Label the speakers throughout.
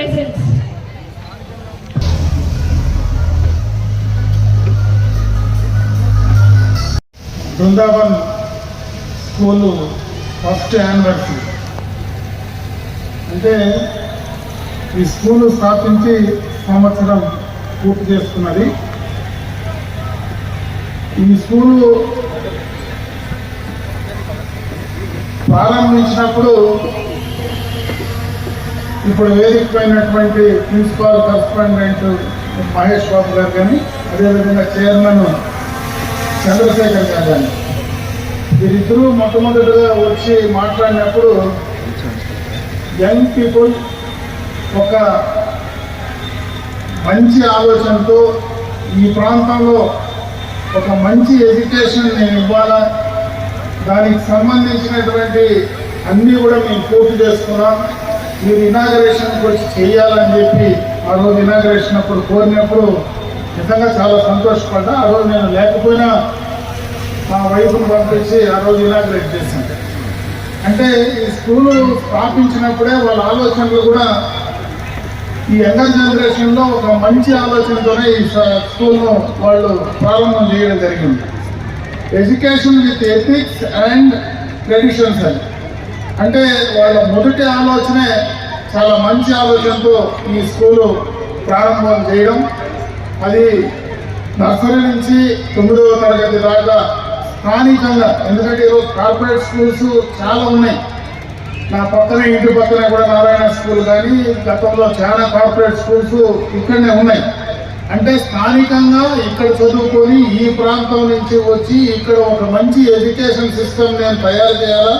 Speaker 1: presence.
Speaker 2: Brindavan school first anniversary అంటే ఈ school స్థాపించి సంవత్సరం పూర్తి చేసుకున్నది. ఈ స్కూలు ప్రారంభించినప్పుడు ఇప్పుడు వేదికమైనటువంటి ప్రిన్సిపాల్ కరస్పాండెంట్ మహేష్ బాబు గారు కానీ, అదేవిధంగా చైర్మన్ చంద్రశేఖర్ గారు కానీ, వీరిద్దరూ మొట్టమొదటిగా వచ్చి మాట్లాడినప్పుడు యంగ్ పీపుల్ ఒక మంచి ఆలోచనతో ఈ ప్రాంతంలో ఒక మంచి ఎడ్యుకేషన్ నేను ఇవ్వాలా, దానికి సంబంధించినటువంటి అన్నీ కూడా మేము పూర్తి చేసుకున్నాం, మీరు ఇనాగరేషన్కి వచ్చి చేయాలని చెప్పి ఆ రోజు ఇనాగరేషన్ అప్పుడు కోరినప్పుడు నిజంగా చాలా సంతోషపడ్డా. ఆ రోజు నేను లేకపోయినా మా వైఫ్ను పంపించి ఆ రోజు ఇనాగరేట్ చేశాను. అంటే ఈ స్కూలు స్థాపించినప్పుడే వాళ్ళ ఆలోచనలు కూడా ఈ యంగర్ జనరేషన్లో ఒక మంచి ఆలోచనతోనే ఈ స్కూల్ను వాళ్ళు ప్రారంభం చేయడం జరిగింది. Education with ethics and traditions అని, అంటే వాళ్ళ మొదటి ఆలోచనే చాలా మంచి ఆలోచనతో ఈ స్కూలు ప్రారంభం చేయడం. అది నర్సరీ నుంచి 9వ తరగతి దాకా స్థానికంగా, ఎందుకంటే ఈరోజు కార్పొరేట్ స్కూల్స్ చాలా ఉన్నాయి. నా పక్కనే ఇంటి పక్కనే కూడా నారాయణ స్కూల్ కానీ, గతంలో చాలా కార్పొరేట్ స్కూల్స్ ఇక్కడనే ఉన్నాయి. అంటే స్థానికంగా ఇక్కడ చదువుకొని ఈ ప్రాంతం నుంచి వచ్చి ఇక్కడ ఒక మంచి ఎడ్యుకేషన్ సిస్టమ్ నేను తయారు చేయాలా,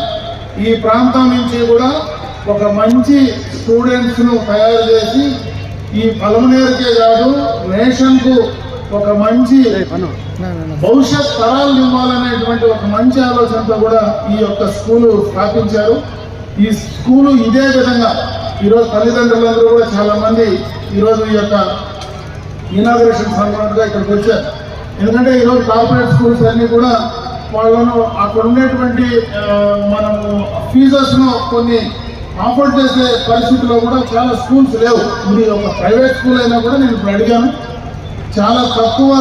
Speaker 2: ఈ ప్రాంతం నుంచి కూడా ఒక మంచి స్టూడెంట్స్ను తయారు చేసి ఈ పలమనేరుకే కాదు నేషన్కు ఒక మంచి భవిష్యత్ తరాలు ఇవ్వాలనేటువంటి ఒక మంచి ఆలోచనతో కూడా ఈ యొక్క స్కూలు స్థాపించారు. ఈ స్కూలు ఇదే విధంగా ఈరోజు తల్లిదండ్రులందరూ కూడా చాలా మంది ఈరోజు ఈ యొక్క ఇనాగరేషన్ సందర్భంగా ఇక్కడికి వచ్చారు. ఎందుకంటే ఈరోజు కార్పొరేట్ స్కూల్స్ అన్నీ కూడా వాళ్ళను అక్కడ ఉండేటువంటి మనము ఫీజెస్ను కొన్ని ఆఫర్ చేసే పరిస్థితిలో కూడా చాలా స్కూల్స్ లేవు. ఇది ఒక ప్రైవేట్ స్కూల్ అయినా కూడా నేను ఇప్పుడు అడిగాను, చాలా తక్కువ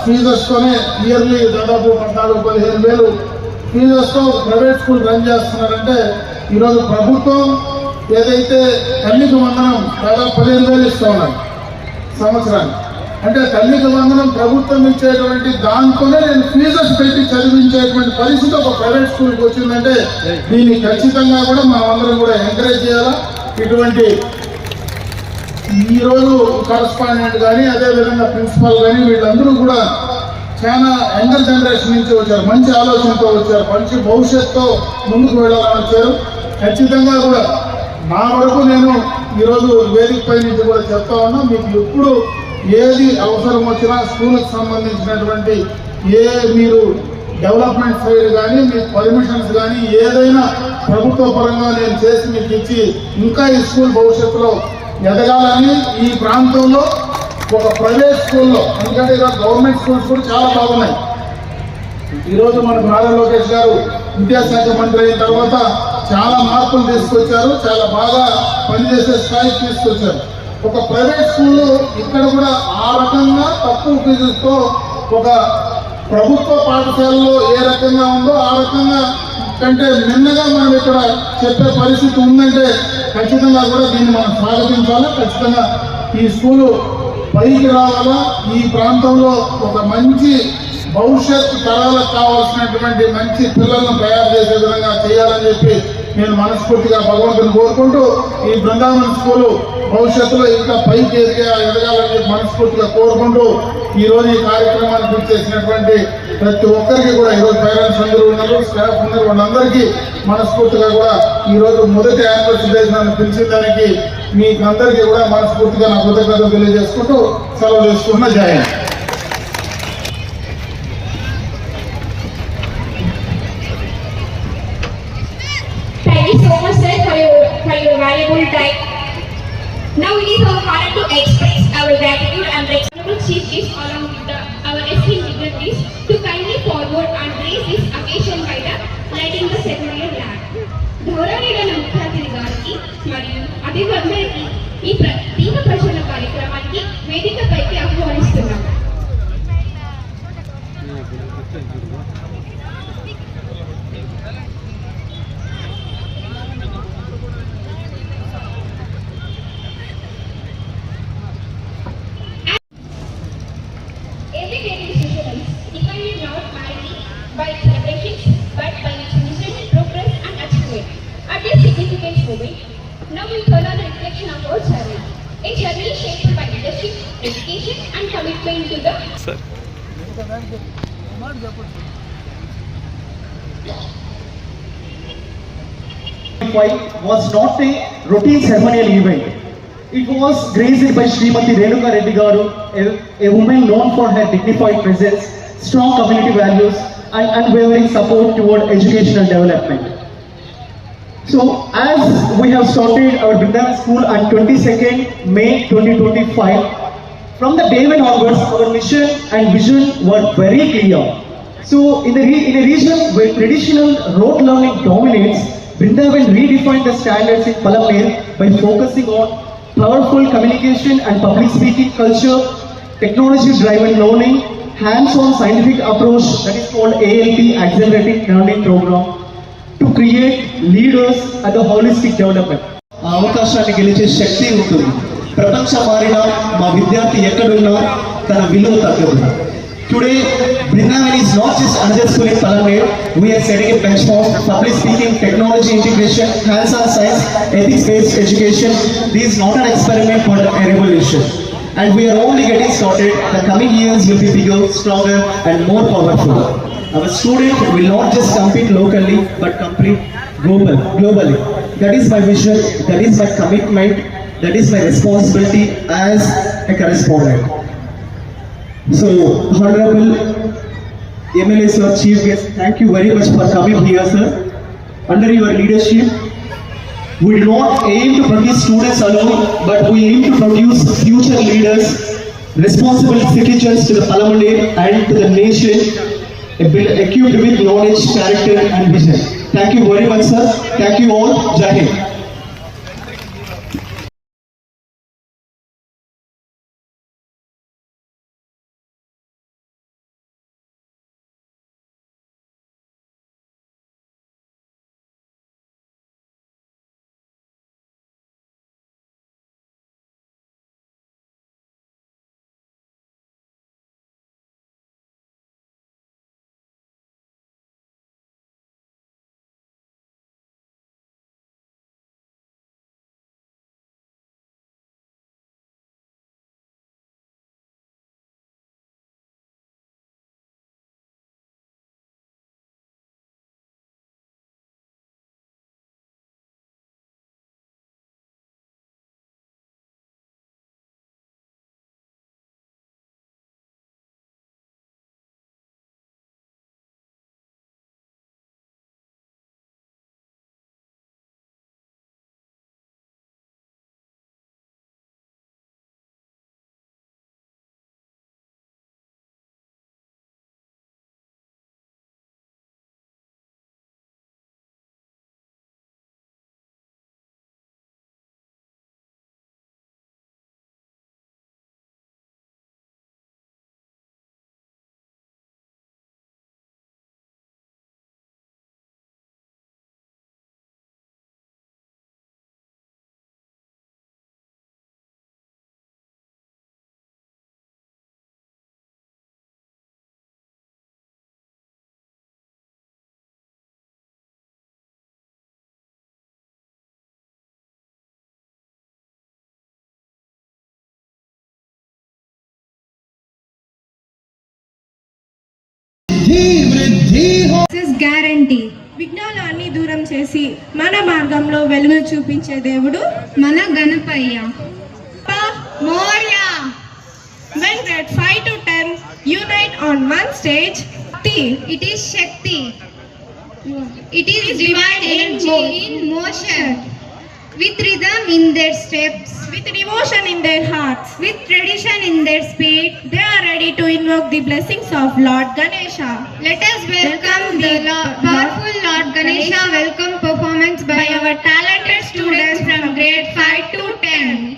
Speaker 2: ఫీజెస్తోనే ఇయర్లీ దాదాపు 14-15 వేలు ఫీజెస్తో ప్రైవేట్ స్కూల్ రన్ చేస్తున్నారంటే, ఈరోజు ప్రభుత్వం ఏదైతే తల్లికి వందనం దాదాపు 15,000 ఇస్తూ ఉన్నారు సంవత్సరానికి. అంటే తల్లికి వందనం ప్రభుత్వం ఇచ్చేటువంటి దాంతోనే నేను ఫీజెస్ పెట్టి చదివించేటువంటి పరిస్థితి ఒక ప్రైవేట్ స్కూల్కి వచ్చిందంటే దీన్ని ఖచ్చితంగా కూడా మనం అందరం కూడా ఎంకరేజ్ చేయాలా. ఇటువంటి ఈరోజు కరస్పాండెంట్ కానీ, అదేవిధంగా ప్రిన్సిపల్ కానీ, వీళ్ళందరూ కూడా చాలా యంగర్ జనరేషన్ నుంచి వచ్చారు, మంచి ఆలోచనతో వచ్చారు, మంచి భవిష్యత్తుతో ముందుకు వెళ్ళాలని వచ్చారు. ఖచ్చితంగా కూడా నా వరకు నేను ఈరోజు వేదిక పై నుంచి కూడా చెప్తా ఉన్నా, మీకు ఎప్పుడు ఏది అవసరం వచ్చినా స్కూల్కి సంబంధించినటువంటి మీరు డెవలప్మెంట్ సైడ్ కానీ, మీకు పర్మిషన్స్ కానీ ఏదైనా ప్రభుత్వ పరంగా నేను చేసి మీకు ఇచ్చి ఇంకా ఈ స్కూల్ భవిష్యత్తులో ఎదగాలని ఈ ప్రాంతంలో ఒక ప్రైవేట్ స్కూల్లో, ఎందుకంటే ఈరోజు గవర్నమెంట్ స్కూల్స్ కూడా చాలా బాగున్నాయి. ఈరోజు మనకు నారా లోకేష్ గారు విద్యాశాఖ మంత్రి అయిన తర్వాత చాలా మార్పులు తీసుకొచ్చారు, చాలా బాగా పనిచేసే స్థాయికి తీసుకొచ్చారు. ఒక ప్రైవేట్ స్కూల్ ఇక్కడ కూడా ఆ రకంగా తక్కువ ఫీజులతో ఒక ప్రభుత్వ పాఠశాలలో ఏ రకంగా ఉందో ఆ రకంగా కంటే మిన్నగా మనం ఇక్కడ చెప్పే పరిస్థితి ఉందంటే ఖచ్చితంగా కూడా దీన్ని మనం స్వాగతించాలి. ఖచ్చితంగా ఈ స్కూలు పైకి రావాలా, ఈ ప్రాంతంలో ఒక మంచి భవిష్యత్ తరాలకు కావాల్సినటువంటి మంచి పిల్లలను తయారు చేసే విధంగా చేయాలని చెప్పి నేను మనస్ఫూర్తిగా భగవంతుని కోరుకుంటూ, ఈ బృందావన్ స్కూలు భవిష్యత్తులో ఇంకా పైకి ఎదగాలని చెప్పి మనస్ఫూర్తిగా కోరుకుంటూ, ఈరోజు ఈ కార్యక్రమానికి చేసినటువంటి ప్రతి ఒక్కరికి కూడా, ఈరోజు పేరెంట్స్ అందరూ ఉన్నారు, స్టాఫ్ ఉన్నారు, వాళ్ళందరికీ మనస్ఫూర్తిగా కూడా ఈరోజు మొదటి యానివర్సరీ డే నన్ను పిలిచిన దానికి మీకు అందరికీ కూడా మనస్ఫూర్తిగా నా కృతజ్ఞతలు తెలియజేసుకుంటూ సెలవు చేసుకున్న జయ.
Speaker 1: Valuable time. Now it is our honor to express our gratitude and respectful chief guests along with our esteemed dignitaries to kindly forward and grace this occasion by the lighting the ceremonial lamp. గౌరవనీయులైన ముఖ్య అతిథి గారికి మరియు అతిథులందరికీ ఈ
Speaker 3: Was not a routine ceremonial event. It was graced by Srimati Renuka Reddy Garu, a woman known for her dignified presence, strong community values, and unwavering support toward educational development. So, as we have started our Vrindavan School on 22nd May 2025, from the day when onwards, our mission and vision were very clear. So, in a region where traditional rote learning dominates, Vrindavan redefined the standards in Palamnir by focusing on powerful communication and public speaking culture, technology-driven learning, hands-on scientific approach that is called ALP, Accelerated Learning Program, to create leaders at the holistic development. అవకాశాన్ని గెలిచే శక్తి ఉంటుంది. ప్రపంచం మారినా మా విద్యార్థి ఎక్కడున్నా తన విలువ తగ్గదు. Today, Vrindavan is not just another school in Palamnir. We are setting a benchmark, public speaking, technology integration, hands-on science, ethics-based education. This is not an experiment but a revolution. And we are only getting started. The coming years will be bigger, stronger and more powerful. Our students will not just compete locally but compete globally. That is my vision, that is my commitment, that is my responsibility as a correspondent. So, Honorable MLA Sir, Chief Guest, thank you very much for coming here, sir. Under your leadership, we do not aim to produce students alone, but we aim to produce future leaders, responsible citizens to the Palamnir and to the nation, equipped with knowledge, character and vision. Thank you very much, sir. Thank you all. Jai Hind.
Speaker 4: Guarantee విఘ్నాలన్నీ దూరం చేసి మన మార్గంలో వెలుగు చూపించే దేవుడు మన Ganapayya Morya. When grade 5 to 10 unite on one stage, it is Shakti. It is divine energy in motion, with rhythm in their steps, with devotion in their hearts, with tradition in their spirit. They are ready to invoke the blessings of Lord Ganesha. Let us welcome the powerful Lord Ganesha welcome performance by our talented students from grade 5 to 10.